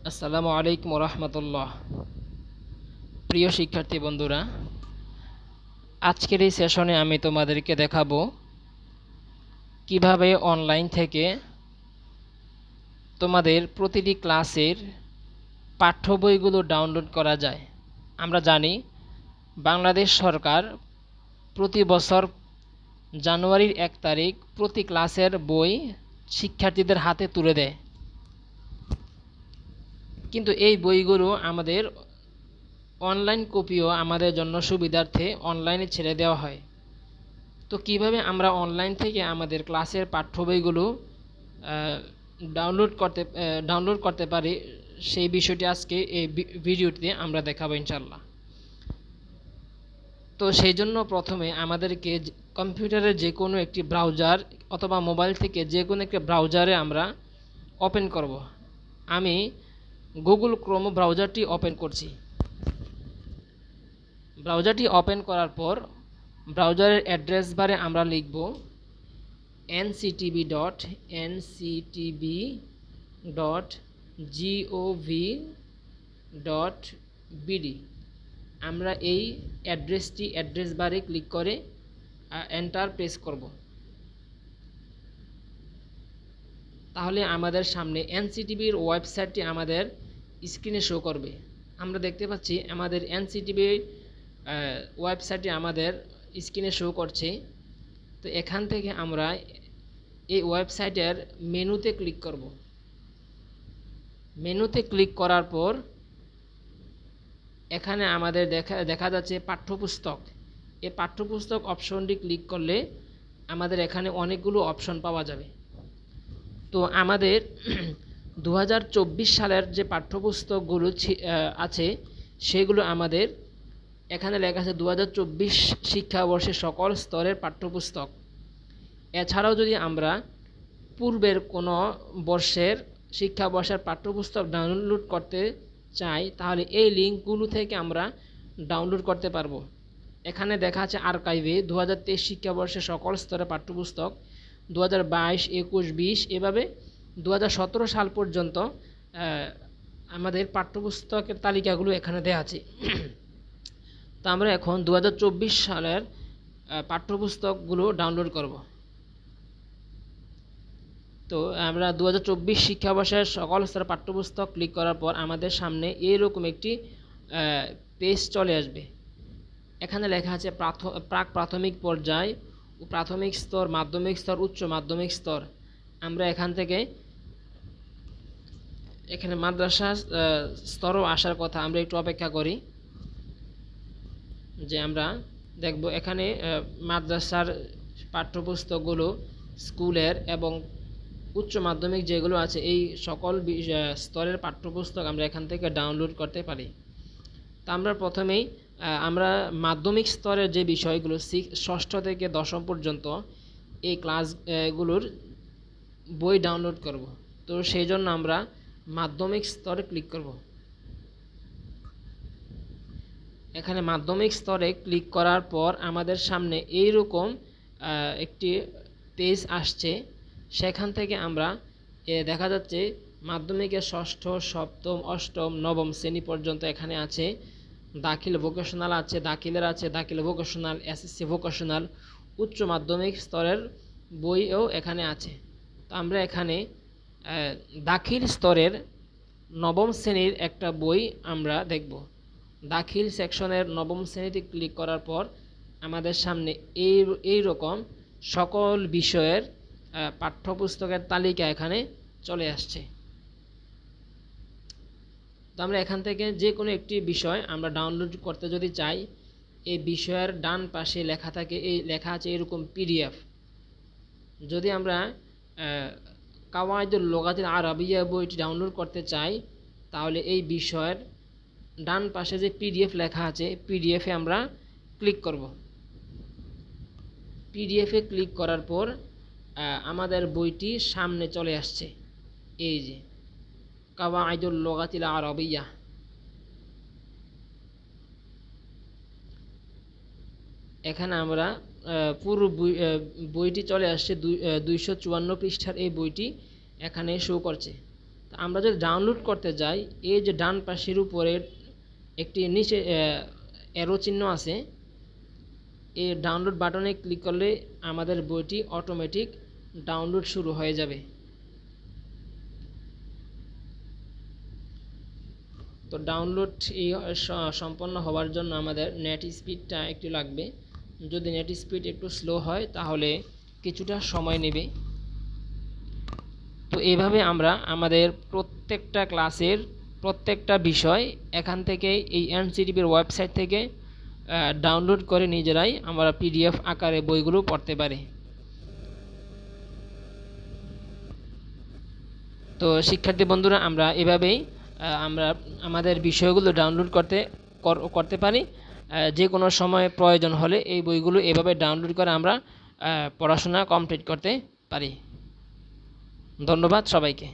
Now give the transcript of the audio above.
আসসালামু আলাইকুম রহমতুল্লাহ। প্রিয় শিক্ষার্থী বন্ধুরা, আজকের এই সেশনে আমি তোমাদেরকে দেখাবো কিভাবে অনলাইন থেকে তোমাদের প্রতিটি ক্লাসের পাঠ্য বইগুলো ডাউনলোড করা যায়। আমরা জানি বাংলাদেশ সরকার প্রতি বছর জানুয়ারির 1 তারিখ প্রতি ক্লাসের বই শিক্ষার্থীদের হাতে তুলে দেয়, কিন্তু এই বইগুলো আমাদের অনলাইন কপিও আমাদের জন্য সুবিধার্থে অনলাইনে ছেড়ে দেওয়া হয়। তো কিভাবে আমরা অনলাইন থেকে আমাদের ক্লাসের পাঠ্য বইগুলো ডাউনলোড করতে পারি সেই বিষয়টি আজকে এই ভিডিওটিতে আমরা দেখাবো ইনশাল্লাহ। তো সেই জন্য প্রথমে আমাদেরকে কম্পিউটারের যে কোনো একটি ব্রাউজার অথবা মোবাইল থেকে যে কোনো একটি ব্রাউজারে আমরা ওপেন করব। আমি গুগল ক্রোম ব্রাউজারটি ওপেন করছি। ব্রাউজারটি ওপেন করার পর ব্রাউজারের অ্যাড্রেস বারে আমরা লিখব nctb.gov.bd। আমরা এই অ্যাড্রেস বারে ক্লিক করে এন্টার প্রেস করব। তাহলে আমাদের সামনে এনসিটিবির ওয়েবসাইটটি আমাদের স্ক্রিনে শো করবে। আমরা দেখতে পাচ্ছি আমাদের এনসিটিবি ওয়েবসাইটটি আমাদের স্ক্রিনে শো করছে। তো এখান থেকে আমরা এই ওয়েবসাইটের মেনুতে ক্লিক করব। মেনুতে ক্লিক করার পর এখানে আমাদের দেখা যাচ্ছে পাঠ্যপুস্তক। এই পাঠ্যপুস্তক অপশনটি ক্লিক করলে আমাদের এখানে অনেকগুলো অপশন পাওয়া যাবে। তো আমাদের 2024 সালের যে পাঠ্যপুস্তকগুলো আছে সেগুলো আমাদের এখানে লেখা আছে 2024 শিক্ষাবর্ষের সকল স্তরের পাঠ্যপুস্তক। এছাড়াও যদি আমরা পূর্বের কোনো বর্ষের শিক্ষাবর্ষের পাঠ্যপুস্তক ডাউনলোড করতে চাই তাহলে এই লিঙ্কগুলো থেকে আমরা ডাউনলোড করতে পারবো। এখানে দেখা আছে আর্কাইভে 2023 শিক্ষাবর্ষের সকল স্তরের পাঠ্যপুস্তক, 2022, 21, 20 এভাবে 2017 সাল পর্যন্ত আমাদের পাঠ্যপুস্তকের তালিকাগুলো এখানে দেওয়া আছে। তো আমরা এখন 2024 সালের পাঠ্যপুস্তকগুলো ডাউনলোড করব। তো আমরা 2024 শিক্ষাবর্ষের সকল স্তরের পাঠ্যপুস্তক ক্লিক করার পর আমাদের সামনে এইরকম একটি পেজ চলে আসবে। এখানে লেখা আছে প্রাক প্রাথমিক পর্যায় ও প্রাথমিক স্তর, মাধ্যমিক স্তর, উচ্চ মাধ্যমিক স্তর। আমরা এখান থেকে এখানে মাদ্রাসা স্তরও আসার কথা, আমরা একটু অপেক্ষা করি যে আমরা দেখব এখানে মাদ্রাসার পাঠ্যপুস্তকগুলো, স্কুলের এবং উচ্চ মাধ্যমিক যেগুলো আছে এই সকল স্তরের পাঠ্যপুস্তক আমরা এখান থেকে ডাউনলোড করতে পারি। তা আমরা প্রথমেই আমরা মাধ্যমিক স্তরের যে বিষয়গুলো ষষ্ঠ থেকে দশম পর্যন্ত এই ক্লাসগুলোর বই ডাউনলোড করব। তো সেই জন্য আমরা মাধ্যমিক স্তরে ক্লিক করব। এখানে মাধ্যমিক স্তরে ক্লিক করার পর আমাদের সামনে এইরকম একটি পেজ আসছে। সেখান থেকে আমরা দেখা যাচ্ছে মাধ্যমিকের ষষ্ঠ, সপ্তম, অষ্টম, নবম শ্রেণী পর্যন্ত এখানে আছে। দাখিল ভোকেশনাল আছে, দাখিল ভোকেশনাল, এসএসসি ভোকেশনাল, উচ্চ মাধ্যমিক স্তরের বইও এখানে আছে। তো আমরা এখানে দাখিল স্তরের নবম শ্রেণীর একটা বই আমরা দেখব। দাখিল সেকশনের নবম শ্রেণীতে ক্লিক করার পর আমাদের সামনে এই রকম সকল বিষয়ের পাঠ্যপুস্তকের তালিকা এখানে চলে আসছে। তো আমরা এখান থেকে যে কোনো একটি বিষয় আমরা ডাউনলোড করতে যদি চাই, এই বিষয়ের ডান পাশে লেখা থাকে, এই লেখা আছে এরকম পিডিএফ। যদি আমরা কাওয়াইদুল লুগাতিল আরাবিয়া বইটি ডাউনলোড করতে চাই তাহলে এই বিষয়ের ডান পাশে যে পিডিএফ লেখা আছে পিডিএফে আমরা ক্লিক করব। পিডিএফে ক্লিক করার পর আমাদের বইটি সামনে চলে আসছে। এই যে কাওয়াইদুল লুগাতিল আরাবিয়া। এখানে আমরা পুরো বইটি চলে আসছে 254 পৃষ্ঠার এই বইটি এখানে শো করছে। তো আমরা যদি ডাউনলোড করতে যাই, এই যে ডান পাশের উপরে একটি নিচে অ্যারো চিহ্ন আছে, এই ডাউনলোড বাটনে ক্লিক করলে আমাদের বইটি অটোমেটিক ডাউনলোড শুরু হয়ে যাবে। তো ডাউনলোড সম্পন্ন হওয়ার জন্য আমাদের নেট স্পিডটা একটু লাগবে। যদি নেট স্পিড একটু স্লো হয় তাহলে কিছুটা সময় নেবে। তো এইভাবে আমরা আমাদের প্রত্যেকটা ক্লাসের প্রত্যেকটা বিষয় এখান থেকে এই এনসিটিভির ওয়েবসাইট থেকে ডাউনলোড করে নিজেরাই আমরা পিডিএফ আকারে বইগুলো পড়তে পারি। তো শিক্ষার্থী বন্ধুরা, আমরা এভাবেই আমরা আমাদের বিষয়গুলো ডাউনলোড করতে পারি। যে কোনো সময় প্রয়োজন হলে এই বইগুলো এভাবে ডাউনলোড করে আমরা পড়াশোনা কমপ্লিট করতে পারি। ধন্যবাদ সবাইকে।